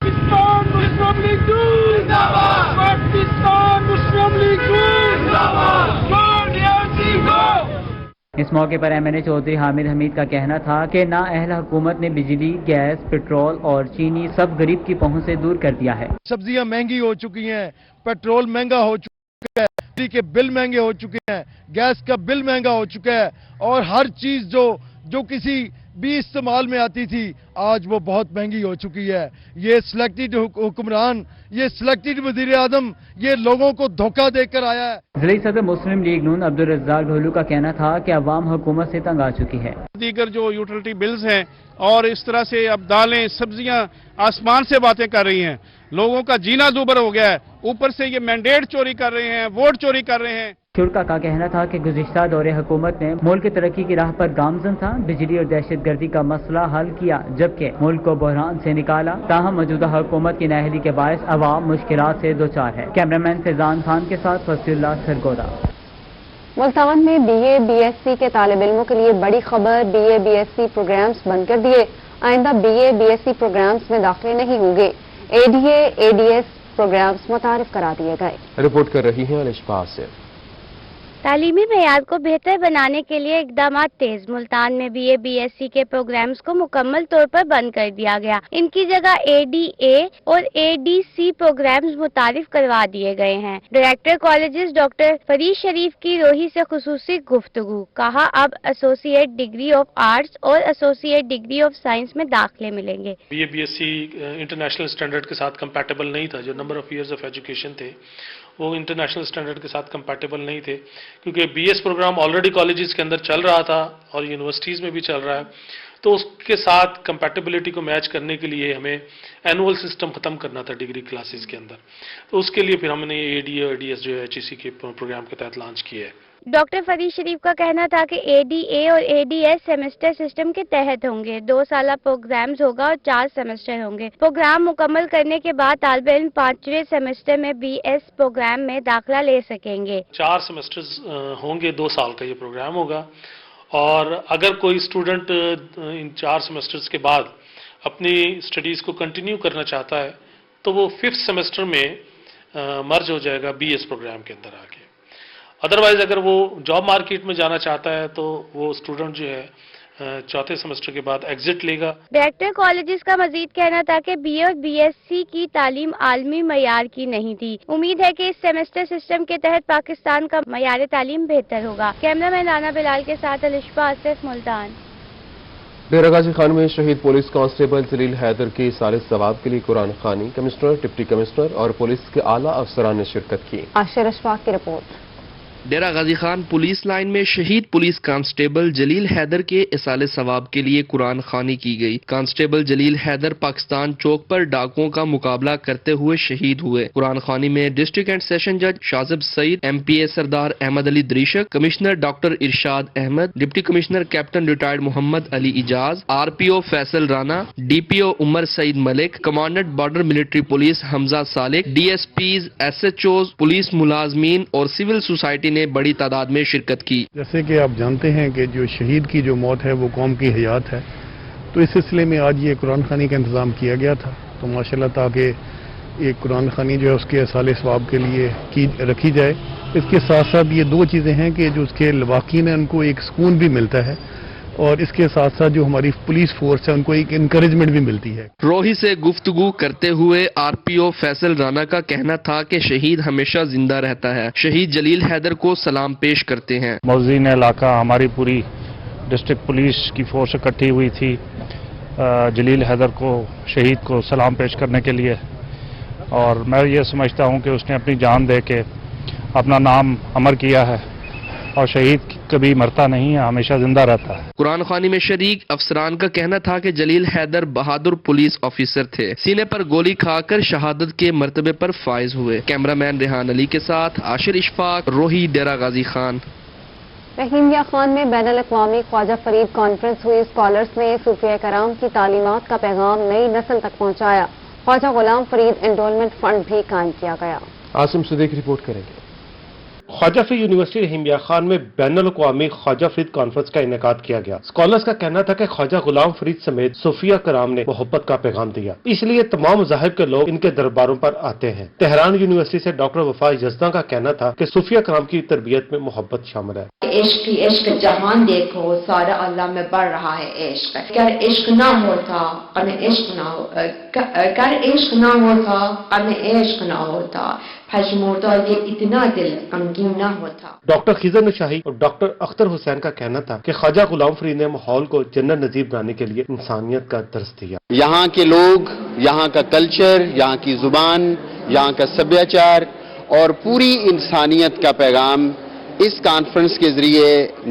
इस मौके पर MNA चौधरी हामिद हमीद का कहना था कि नाअहल हुकूमत ने बिजली, गैस, पेट्रोल और चीनी सब गरीब की पहुंच से दूर कर दिया है। सब्जियां महंगी हो चुकी हैं, पेट्रोल महंगा हो चुका है, बिजली के बिल महंगे हो चुके हैं, गैस का बिल महंगा हो चुका है और हर चीज जो किसी بھی استعمال میں آتی تھی آج وہ بہت مہنگی ہو چکی ہے. یہ سلیکٹڈ حکمران، یہ سلیکٹڈ وزیر اعظم یہ لوگوں کو دھوکہ دے کر آیا ہے. ضلعی صدر مسلم لیگ نون عبدالرزاق ڈھولو کا کہنا تھا کہ عوام حکومت سے تنگ آ چکی ہے. دیگر جو یوٹیلٹی بلز ہیں اور اس طرح سے اب دالیں سبزیاں آسمان سے باتیں کر رہی ہیں، لوگوں کا جینا دوبر ہو گیا ہے. اوپر سے یہ مینڈیٹ چوری کر رہے ہیں، ووٹ چوری کر رہے ہیں. شرکا کا کہنا تھا کہ گزشتہ دور حکومت نے ملک کی ترقی کی راہ پر گامزن تھا، بجلی اور دہشت گردی کا مسئلہ حل کیا جبکہ ملک کو بحران سے نکالا. تاہم موجودہ حکومت کی نااہلی کے باعث عوام مشکلات سے دوچار ہے. کیمرامین فیضان خان کے ساتھ فصیح اللہ سرگودا. ملتان میں B A B S C کے طالب علموں کے لیے بڑی خبر، B A B S C programs بند کر دیے. آئندہ B A B S C programs میں داخلے نہیں ہوں گے. A D A A D S programs متعارف کرا دیے گئے. رپورٹ کر رہی ہیں الشفاء سے. تعلیمی معیار کو بہتر بنانے کے لیے اقدامات تیز. ملتان میں B A B S C کے پروگرامز کو مکمل طور پر بند کر دیا گیا. ان کی جگہ اے ڈی اے اور اے ڈی سی پروگرامز متعارف کروا دیے گئے ہیں. Director colleges doctor Farid Sharif کی روحی سے خصوصی گفتگو. کہا اب ایسوسیٹ ڈگری آف آرٹس اور ایسوسیٹ ڈگری آف سائنس میں داخلے ملیں گے. B A B S C international standard کے ساتھ کمپیٹیبل نہیں تھا. جو number of years of education تھے وہ انٹرنیشنل اسٹینڈرڈ کے ساتھ کمپیٹیبل نہیں تھے، کیونکہ B S program already colleges کے اندر چل رہا تھا اور یونیورسٹیز میں بھی چل رہا ہے. تو اس کے ساتھ کمپیٹیبلٹی کو میچ کرنے کے لیے ہمیں اینول سسٹم ختم کرنا تھا ڈگری کلاسز کے اندر. تو اس کے لیے پھر ہم نے اے ڈی اے اور ڈی ایس جو ایچ ای سی کے پروگرام کے تحت لانچ کیا ہے. ڈاکٹر فرید شریف کا کہنا تھا کہ اے ڈی اے اور اے ڈی ایس سیمسٹر سسٹم کے تحت ہوں گے. 2 سالہ پروگرامز ہوگا اور 4 سیمسٹر ہوں گے. پروگرام مکمل کرنے کے بعد طالب علم 5ویں سیمسٹر میں بی ایس پروگرام میں داخلہ لے سکیں گے. 4 سیمسٹرز ہوں گے، 2 سال کا یہ پروگرام ہوگا. اور اگر کوئی اسٹوڈنٹ ان 4 سیمسٹرز کے بعد اپنی اسٹڈیز کو کنٹینیو کرنا چاہتا ہے تو وہ 5th سیمسٹر میں مرج ہو جائے گا بی ایس پروگرام کے اندر آ کے. ادروائز اگر وہ جاب مارکیٹ میں جانا چاہتا ہے تو وہ اسٹوڈنٹ جو ہے 4تھے سیمسٹر کے بعد ایگزٹ لے گا. ڈائریکٹر کالجز کا مزید کہنا تھا کہ بی اے اور بی ایس سی کی تعلیم عالمی معیار کی نہیں تھی. امید ہے کہ اس سیمسٹر سسٹم کے تحت پاکستان کا معیار تعلیم بہتر ہوگا. کیمرہ مین رانا بلال کے ساتھ الشفاء آصف، ملتان. ڈیرہ غازی خان میں شہید پولیس کانسٹیبل جلیل حیدر کی سال ثواب کے لیے قرآن خوانی کمشنر، ڈپٹی کمشنر اور پولیس کے اعلیٰ افسران نے شرکت کی. عاشر اشفاق کی report. Dera Ghazi Khan police line میں شہید پولیس کانسٹیبل جلیل حیدر کے اصال ثواب کے لیے قرآن خوانی کی گئی. کانسٹیبل جلیل حیدر پاکستان چوک پر ڈاکوؤں کا مقابلہ کرتے ہوئے شہید ہوئے. قرآن خوانی میں ڈسٹرکٹ اینڈ سیشن جج شازب سعید، M P A Sardar Ahmad Ali Dreshak, commissioner doctor Irshad Ahmad, deputy commissioner captain retired Muhammad Ali Ijaz, R P O Faisal Rana, D P O Umar Saeed Malik, commandant border military police Hamza Salik, D S Ps, S H Os, police ملازمین اور سول سوسائٹی نے بڑی تعداد میں شرکت کی. جیسے کہ آپ جانتے ہیں کہ جو شہید کی جو موت ہے وہ قوم کی حیات ہے، تو اس سلسلے میں آج یہ قرآن خوانی کا انتظام کیا گیا تھا. تو ماشاءاللہ تاکہ ایک قرآن خوانی جو ہے اس کے اصال ثواب کے لیے رکھی جائے. اس کے ساتھ ساتھ یہ 2 چیزیں ہیں کہ جو اس کے لواقین ہیں ان کو ایک سکون بھی ملتا ہے اور اس کے ساتھ ساتھ جو ہماری پولیس فورس ہے ان کو ایک انکریجمنٹ بھی ملتی ہے. روحی سے گفتگو کرتے ہوئے are P O Faisal Rana کا کہنا تھا کہ شہید ہمیشہ زندہ رہتا ہے. شہید جلیل حیدر کو سلام پیش کرتے ہیں. موزین علاقہ ہماری پوری ڈسٹرکٹ پولیس کی فورس اکٹھی ہوئی تھی جلیل حیدر کو شہید کو سلام پیش کرنے کے لیے، اور میں یہ سمجھتا ہوں کہ اس نے اپنی جان دے کے اپنا نام امر کیا ہے اور شہید کبھی مرتا نہیں ہے، ہمیشہ زندہ رہتا ہے. قرآن خوانی میں شریک افسران کا کہنا تھا کہ جلیل حیدر بہادر پولیس آفیسر تھے. سینے پر گولی کھا کر شہادت کے مرتبے پر فائز ہوئے. کیمرہ مین ریحان علی کے ساتھ عاشر اشفاق، روحی، ڈیرہ غازی خان. رحیمیہ خان میں بین الاقوامی خواجہ فرید کانفرنس ہوئی. اسکالرز نے صوفیہ کرام کی تعلیمات کا پیغام نئی نسل تک پہنچایا. خواجہ غلام فرید انڈولمنٹ فنڈ بھی قائم کیا گیا. عاصم صدیق رپورٹ کریں گے. خواجہ فرید یونیورسٹی رحیمیہ خان میں بین الاقوامی خواجہ فرید کانفرنس کا انعقاد کیا گیا. اسکالرز کا کہنا تھا کہ خواجہ غلام فرید سمیت صوفیہ کرام نے محبت کا پیغام دیا، اس لیے تمام مذاہب کے لوگ ان کے درباروں پر آتے ہیں. تہران یونیورسٹی سے ڈاکٹر وفا یزداں کا کہنا تھا کہ صوفیہ کرام کی تربیت میں محبت شامل ہے. عشق جہان دیکھو سارا اللہ میں بڑھ رہا ہے. عشق اگر عشق نہ ہوتا اور عشق نہ ہوتا پژمردار که اتنا دل غمگین نہ ہوتا. ڈاکٹر خضر نشاہی اور ڈاکٹر اختر حسین کا کہنا تھا کہ خواجہ غلام فرید نے ماحول کو جنت نظیر بنانے کے لیے انسانیت کا درس دیا. یہاں کے لوگ، یہاں کا کلچر، یہاں کی زبان، یہاں کا سبھیاچار اور پوری انسانیت کا پیغام اس کانفرنس کے ذریعے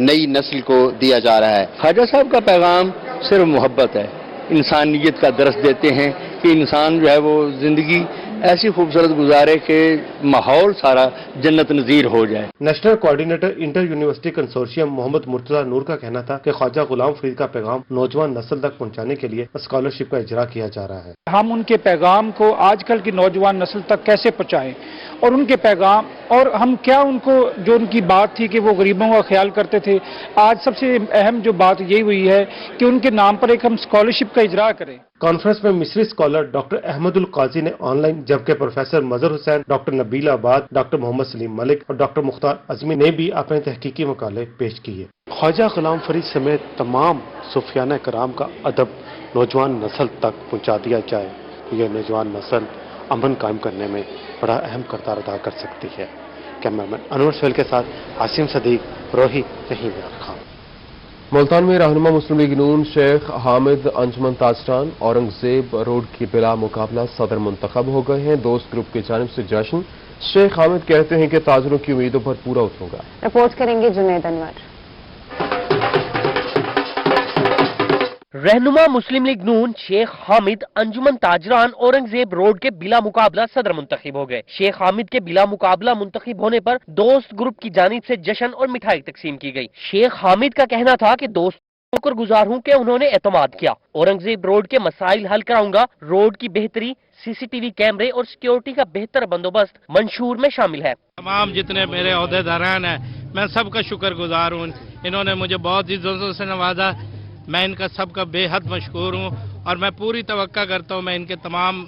نئی نسل کو دیا جا رہا ہے. خواجہ صاحب کا پیغام صرف محبت ہے، انسانیت کا درس دیتے ہیں کہ انسان جو ہے وہ زندگی ایسی خوبصورت گزارے کہ ماحول سارا جنت نظیر ہو جائے. National coordinator inter university consortium Muhammad Murtaza Noor کا کہنا تھا کہ خواجہ غلام فرید کا پیغام نوجوان نسل تک پہنچانے کے لیے اسکالرشپ کا اجرا کیا جا رہا ہے. ہم ان کے پیغام کو آج کل کی نوجوان نسل تک کیسے پہنچائیں، اور ان کے پیغام، اور ہم کیا ان کو، جو ان کی بات تھی کہ وہ غریبوں کا خیال کرتے تھے، آج سب سے اہم جو بات یہ ہوئی ہے کہ ان کے نام پر ایک ہم اسکالرشپ کا اجرا کریں. کانفرنس میں مصری اسکالر ڈاکٹر احمد القاضی نے آن لائن، جبکہ پروفیسر مظہر حسین، ڈاکٹر نبیل آباد، ڈاکٹر محمد سلیم ملک اور ڈاکٹر مختار عظمی نے بھی اپنے تحقیقی مقالے پیش کیے. خواجہ غلام فرید سمیت تمام صوفیانہ کرام کا ادب نوجوان نسل تک پہنچا دیا جائے، یہ نوجوان نسل امن قائم کرنے میں بڑا اہم کردار ادا کر سکتی ہے. کیمرامین انور سہیل کے ساتھ عاصم صدیق، روہی رحیم خان. ملتان میں رہنما مسلم لیگ نون شیخ حامد انجمن تاجران اورنگزیب روڈ کی بلا مقابلہ صدر منتخب ہو گئے ہیں. دوست گروپ کی جانب سے جشن. شیخ حامد کہتے ہیں کہ تاجروں کی امیدوں پر پورا اتروں گا. رپورٹ کریں گے جنید انور. رہنما مسلم لیگ نون شیخ حامد انجمن تاجران اورنگزیب روڈ کے بلا مقابلہ صدر منتخب ہو گئے. شیخ حامد کے بلا مقابلہ منتخب ہونے پر دوست گروپ کی جانب سے جشن اور مٹھائی تقسیم کی گئی. شیخ حامد کا کہنا تھا کہ دوست شکر گزار ہوں کہ انہوں نے اعتماد کیا. اورنگزیب روڈ کے مسائل حل کراؤں گا. روڈ کی بہتری، CCTV کیمرے اور سیکیورٹی کا بہتر بندوبست منشور میں شامل ہے. تمام جتنے میرے عہدیداران ہیں میں سب کا شکر گزار ہوں. انہوں نے مجھے بہت عزتوں سے نوازا. میں ان کا سب کا بے حد مشکور ہوں اور میں پوری توقع کرتا ہوں میں ان کے تمام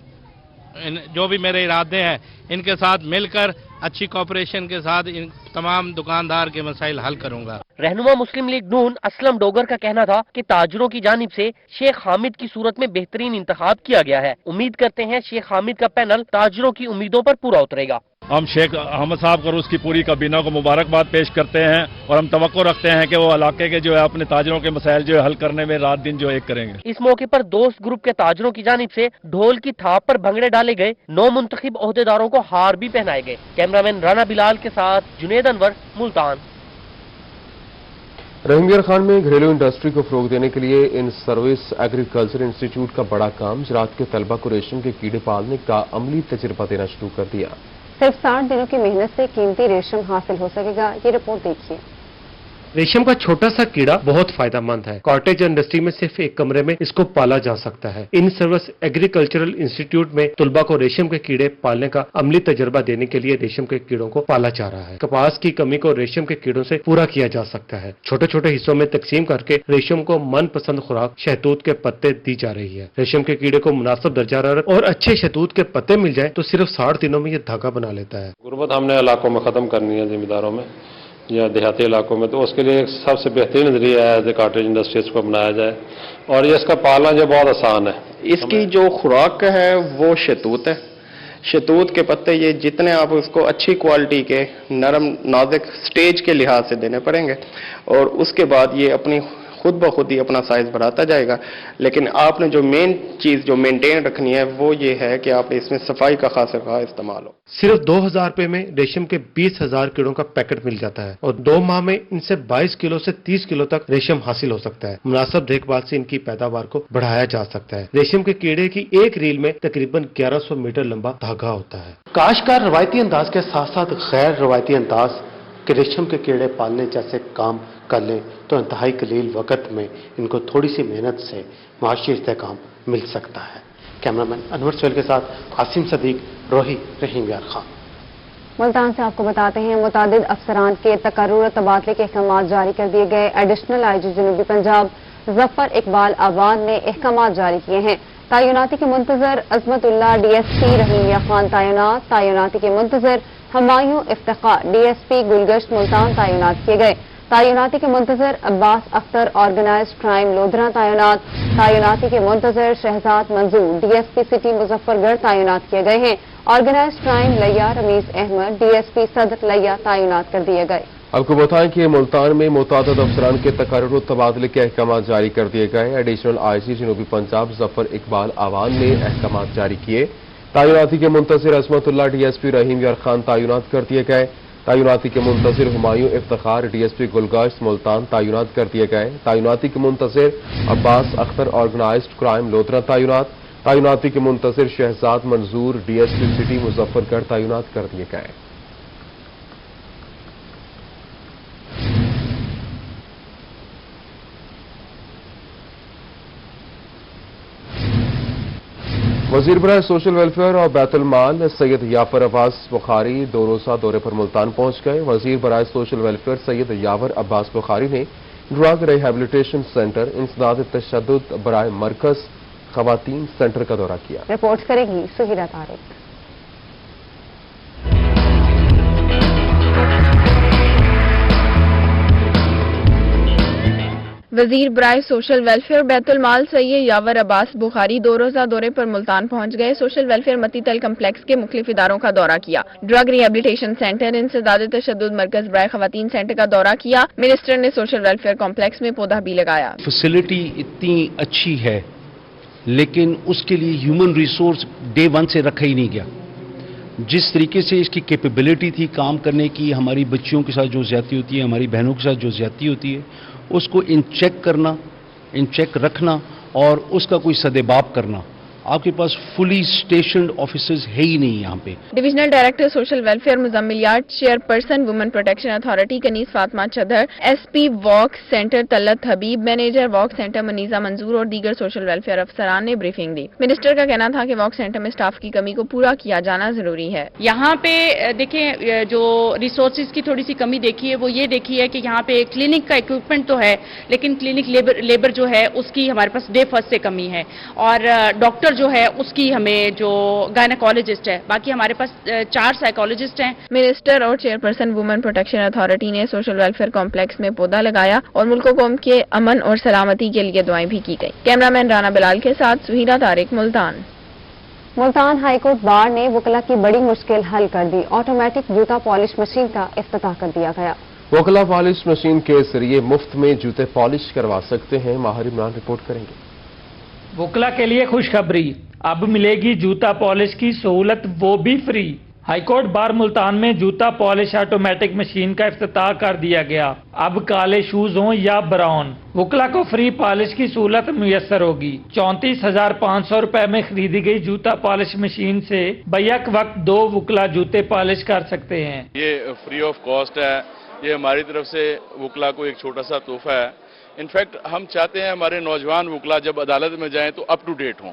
جو بھی میرے ارادے ہیں ان کے ساتھ مل کر اچھی کوآپریشن کے ساتھ ان تمام دکاندار کے مسائل حل کروں گا. رہنما مسلم لیگ نون اسلم ڈوگر کا کہنا تھا کہ تاجروں کی جانب سے شیخ حامد کی صورت میں بہترین انتخاب کیا گیا ہے. امید کرتے ہیں شیخ حامد کا پینل تاجروں کی امیدوں پر پورا اترے گا. ہم شیخ احمد صاحب کو اور اس کی پوری کابینہ کو مبارکباد پیش کرتے ہیں اور ہم توقع رکھتے ہیں کہ وہ علاقے کے جو ہے اپنے تاجروں کے مسائل جو ہے حل کرنے میں رات دن جو ایک کریں گے. اس موقع پر دوست گروپ کے تاجروں کی جانب سے ڈھول کی تھاپ پر بھنگڑے ڈالے گئے. 9 منتخب عہدیداروں کو ہار بھی پہنائے گئے. کیمرامین رانا بلال کے ساتھ جنید انور، ملتان. رحیم خان میں گھریلو انڈسٹری کو فروغ دینے کے لیے ان سروس ایگریکلچر انسٹیٹیوٹ کا بڑا کام. زراعت کے طلبہ کو ریشم کے کیڑے پالنے کا عملی تجربہ دینا شروع کر دیا. صرف 60 دنوں کی محنت سے قیمتی ریشم حاصل ہو سکے گا. یہ رپورٹ دیکھیے. ریشم کا چھوٹا سا کیڑا بہت فائدہ مند ہے. کاٹیج انڈسٹری میں صرف ایک کمرے میں اس کو پالا جا سکتا ہے. ان سروس ایگریکلچرل انسٹیٹیوٹ میں طلبہ کو ریشم کے کیڑے پالنے کا عملی تجربہ دینے کے لیے ریشم کے کیڑوں کو پالا جا رہا ہے. کپاس کی کمی کو ریشم کے کیڑوں سے پورا کیا جا سکتا ہے. چھوٹے چھوٹے حصوں میں تقسیم کر کے ریشم کو من پسند خوراک شہتوت کے پتے دی جا رہی ہے. ریشم کے کیڑے کو مناسب درجہ حرارت اور اچھے شہتوت کے پتے مل جائیں تو صرف 60 دنوں میں یہ دھاگا بنا لیتا ہے. غربت ہم نے علاقوں میں ختم کرنی ہے، زمینداروں میں یا دیہاتی علاقوں میں، تو اس کے لیے ایک سب سے بہترین نظریہ ہے کاٹیج انڈسٹریز کو بنایا جائے اور یہ اس کا پالنا جو بہت آسان ہے. اس کی جو خوراک ہے وہ شہتوت ہے. شہتوت کے پتے یہ جتنے آپ اس کو اچھی کوالٹی کے نرم نازک سٹیج کے لحاظ سے دینے پڑیں گے اور اس کے بعد یہ اپنی خود بخود ہی اپنا سائز بڑھاتا جائے گا. لیکن آپ نے جو مین چیز جو مینٹین رکھنی ہے وہ یہ ہے کہ آپ اس میں صفائی کا خاص استعمال ہو. صرف 2000 روپے میں ریشم کے 20,000 کیڑوں کا پیکٹ مل جاتا ہے اور 2 ماہ میں ان سے 22 کلو سے 30 کلو تک ریشم حاصل ہو سکتا ہے. مناسب دیکھ بھال سے ان کی پیداوار کو بڑھایا جا سکتا ہے. ریشم کے کیڑے کی ایک ریل میں تقریباً 1100 میٹر لمبا دھاگا ہوتا ہے. کاشتکار روایتی انداز کے ساتھ ساتھ غیر روایتی انداز کہ ریشم کے کیڑے پالنے جیسے کام کر لیں تو انتہائی قلیل وقت میں ان کو تھوڑی سی محنت سے معاشی استحکام مل سکتا ہے. کیمرامین انور سہیل کے ساتھ عاصم صدیق، روہی رحیم خان. ملتان سے آپ کو بتاتے ہیں متعدد افسران کے تقرر اور تبادلے کے احکامات جاری کر دیے گئے. ایڈیشنل IG جنوبی پنجاب ظفر اقبال آباد نے احکامات جاری کیے ہیں. تعیناتی کے منتظر عظمت اللہ DSP رحیم خان تعینات. تعیناتی کے منتظر ہمایوں افتخار DSP گلگشت ملتان تعینات کیے گئے. تعیناتی کے منتظر عباس اختر آرگنائزڈ کرائم لودھرا تعینات. تعیناتی کے منتظر شہزاد منظور DSP سٹی مظفر گڑھ تعینات کیے گئے ہیں ऑर्गेनाइज्ड क्राइम लैया रमीज अहमद डीएसपी सदर लैया तैनात कर दिए गए। आपको बताएं कि मुल्तान में मुतअद्दिद अफसरान के तकर्रुर और तबादले के अहकाम जारी कर दिए गए। एडिशनल आईजी जनूबी पंजाब जफर इकबाल आवान ने अहकाम जारी किए। तैनाती के मुंतजिर अजमतुल्लाह डीएसपी रहीम यार खान तैनात कर दिए गए। तैनाती के मुंतजिर हुमायूं इफ्तिखार डीएसपी गुलगश्त मुल्तान तैनात कर दिए गए। तैनाती के मुंतजिर अब्बास अख्तर ऑर्गेनाइज्ड क्राइम लोधरा तैनात। तैनाती के मुंतजिर शहजाद मंजूर डीएसपी सिटी मुजफ्फरगढ़ तैनात कर दिए गए। वजीर बराए सोशल वेलफेयर और बैतुल माल सैयद यावर अब्बास बुखारी 2 रोज़ा दौरे पर मुल्तान पहुंच गए। वजीर बराए सोशल वेलफेयर सैयद यावर अब्बास बुखारी ने ड्रग रिहेबिलिटेशन सेंटर इंसदाद तशद्दुद बराए मरकज खवातीन सेंटर का दौरा किया। रिपोर्ट करेगी सुहिरा तारिक। वजीर बराए सोशल वेलफेयर बैतुल माल सैयद यावर अब्बास बुखारी 2 रोज़ा दौरे पर मुल्तान पहुंच गए। सोशल वेलफेयर मती तल कम्प्लेक्स के मुख्तलिफ इदारों का दौरा किया। ड्रग रिहेबिलिटेशन सेंटर इंसदाद तशद्दुद मरकज बराए खवातीन सेंटर का दौरा किया। मिनिस्टर ने सोशल वेलफेयर कॉम्प्लेक्स में पौधा भी लगाया। फैसिलिटी इतनी अच्छी है लेकिन उसके लिए ह्यूमन रिसोर्स डे 1 से रखा ही नहीं गया। जिस तरीके से इसकी कैपेबिलिटी थी काम करने की, हमारी बच्चियों के साथ जो ज्यादती होती है, हमारी बहनों के साथ जो ज्यादती होती है, उसको इन चेक करना, इन चेक रखना और उसका कोई सदेबाप करना, आपके पास फुली स्टेशनड ऑफिसर्स है ही नहीं यहाँ पे। Divisional director social welfare Muzammil Yar, chairperson women protection authority Kaneez Fatima Chadhar, SP walk centre Talat Habib, manager walk centre Manija Manzoor और दीगर सोशल वेलफेयर अफसरान ने ब्रीफिंग दी। मिनिस्टर का कहना था कि वॉक सेंटर में स्टाफ की कमी को पूरा किया जाना जरूरी है। यहाँ पे देखें जो रिसोर्सेज की थोड़ी सी कमी देखी है वो ये देखी है कि यहाँ पे क्लिनिक का इक्विपमेंट तो है लेकिन क्लिनिक लेबर जो है उसकी हमारे पास डे 1 से कमी है और डॉक्टर जो है उसकी हमें जो गायनेकोलॉजिस्ट है, बाकी हमारे पास 4 साइकोलॉजिस्ट हैं। मिनिस्टर और चेयरपर्सन वुमेन प्रोटेक्शन अथॉरिटी ने सोशल वेलफेयर कॉम्प्लेक्स में पौधा लगाया और मुल्क कौम के अमन और सलामती के लिए दुआएं भी की गई। कैमरामैन राना बिलाल के साथ सुहीरा तारिक, मुल्तान। मुल्तान हाईकोर्ट बार ने वकला की बड़ी मुश्किल हल कर दी। ऑटोमेटिक जूता पॉलिश मशीन का इफ्तिताह कर दिया गया। वकला पॉलिश मशीन के जरिए मुफ्त में जूते पॉलिश करवा सकते हैं। माहिर इमरान रिपोर्ट करेंगे। वकला के लिए खुशखबरी, अब मिलेगी जूता पॉलिश की सहूलत, वो भी फ्री। हाईकोर्ट बार मुल्तान में जूता पॉलिश ऑटोमेटिक मशीन का इफ्तिताह कर दिया गया। अब काले शूज हों या ब्राउन, वकला को फ्री पॉलिश की सहूलत मुयसर होगी। 34,500 रुपए में खरीदी गई जूता पॉलिश मशीन से बैक वक्त 2 वकला जूते पॉलिश कर सकते हैं। ये फ्री ऑफ कॉस्ट है, ये हमारी तरफ से वकला को एक छोटा सा तोहफा है। इनफैक्ट हम चाहते हैं हमारे नौजवान वकला जब अदालत में जाएं तो अप टू डेट हों,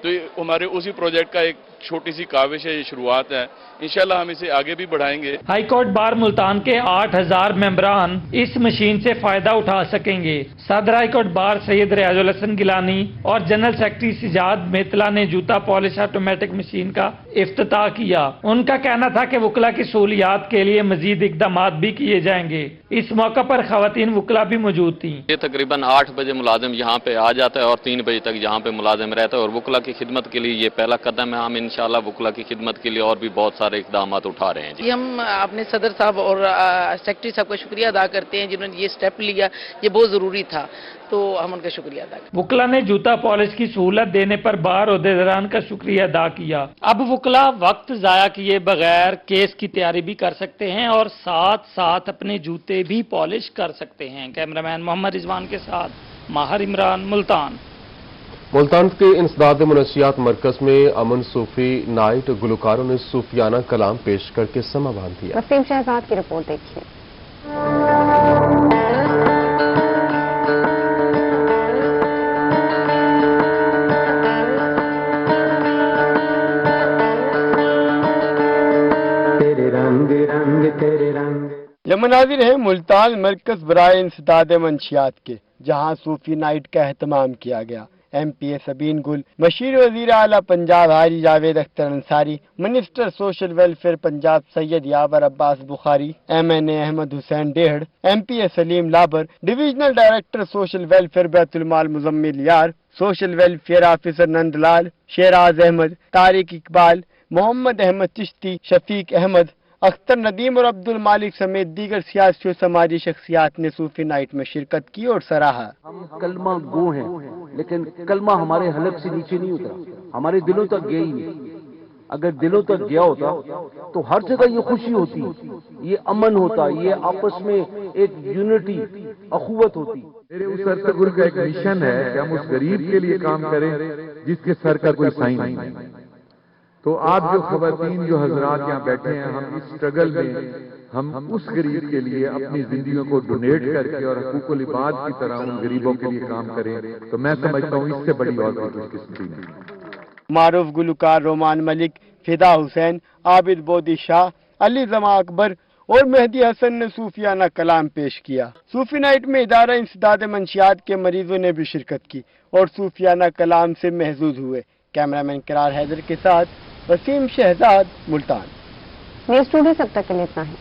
तो ये हमारे उसी प्रोजेक्ट का एक छोटी सी काविश है, ये शुरुआत है, इंशाल्लाह हम इसे आगे भी बढ़ाएंगे। हाईकोर्ट बार मुल्तान के 8,000 मेंबरान इस मशीन से फायदा उठा सकेंगे। सदर हाईकोर्ट बार सैयद रियाजुल हसन गिलानी और जनरल सेक्रेटरी सिजाद मेतला ने जूता पॉलिश ऑटोमेटिक मशीन का इफ्तिताह किया। उनका कहना था कि वकला की सहूलियात के लिए मजीद इकदाम भी किए जाएंगे। इस मौका पर खवातीन वकला भी मौजूद थी। ये तकरीबन 8 बजे मुलाजिम यहाँ पे आ जाता है और 3 बजे तक यहाँ पे मुलाजिम रहता है और वकला की खिदमत के लिए ये पहला कदम है। हम इंशाल्लाह वकला की खिदमत के लिए और भी बहुत सारे इकदाम उठा रहे हैं। जी हम अपने सदर साहब और सेक्रेटरी साहब का शुक्रिया अदा करते हैं जिन्होंने ये स्टेप लिया, ये बहुत जरूरी था, तो हम उनका शुक्रिया अदा करते हैं। वकला ने जूता पॉलिश की सहूलत देने पर बार ओहदेदारान का शुक्रिया अदा किया। अब वकला वक्त जाया किए बगैर केस की तैयारी भी कर सकते हैं और साथ साथ अपने जूते भी पॉलिश कर सकते हैं। कैमरामैन मोहम्मद रिजवान के साथ माहिर इमरान, मुल्तान। मुल्तान के इंसदाद मुनशियात मरकज में अमन सूफी नाइट गुलकारों ने सूफियाना कलाम पेश करके समा बांध दिया। वसीम शहजाद की रिपोर्ट देखिए। तेरे रंग रंग तेरे रंग। यह मनाजिर है मुल्तान मरकज बराए इंसदाद मुनशियात के, जहां सूफी नाइट का एहतमाम किया गया। MP सबीन गुल, मशीर वजीर आला Punjab Haji Javed Akhtar Ansari, minister social welfare Punjab Syed Yawar Abbas Bukhari, MNA Ahmad Hussain Dehar, MP Saleem Labar, divisional director social welfare Baitul Maal Muzammil Yar, social welfare officer Nandlal, Sheraz Ahmad, Tariq Iqbal, Mohammad Ahmad Chishti, Shafiq Ahmad, Akhtar Nadeem और अब्दुल मालिक समेत दीगर सियासी और समाजी शख्सियात ने सूफी नाइट में शिरकत की और सराहा। हम कलमा गो हैं, लेकिन कलमा हमारे हलक से नीचे नहीं उतरा, हमारे दिलों तक गया ही नहीं। अगर दिलों तक गया होता तो हर जगह ये खुशी होती, ये अमन होता, ये आपस में एक यूनिटी, अखुवत होती। मेरे उस अरतगुर का एक मिशन है कि हम उस गरीब के लिए काम करें जिसके सर का कोई साइन नहीं। तो आप जो खवातीन जो हजरात यहाँ बैठे हैं, हम इस स्ट्रगल में हम उस गरीब के लिए अपनी जिंदगियों को डोनेट करके और हुकूकुल इबाद की तरह उन गरीबों के लिए काम करें, तो मैं समझता हूँ इससे बड़ी और कोई खुशकिस्मती नहीं। मारूफ गुलकार रोमान मलिक, फिदा हुसैन, आबिद बोदी शाह, अली जमा अकबर और मेहदी हसन ने सूफियाना कलाम पेश किया। सूफी नाइट में इदारा इंसदाद मंशियात के मरीजों ने भी शिरकत की और सूफियाना कलाम से महजूज हुए। कैमरामैन करार हैदर के साथ वसीम शहजाद, मुल्तान। न्यूज़ टुडे सब तक के लिए इतना ही।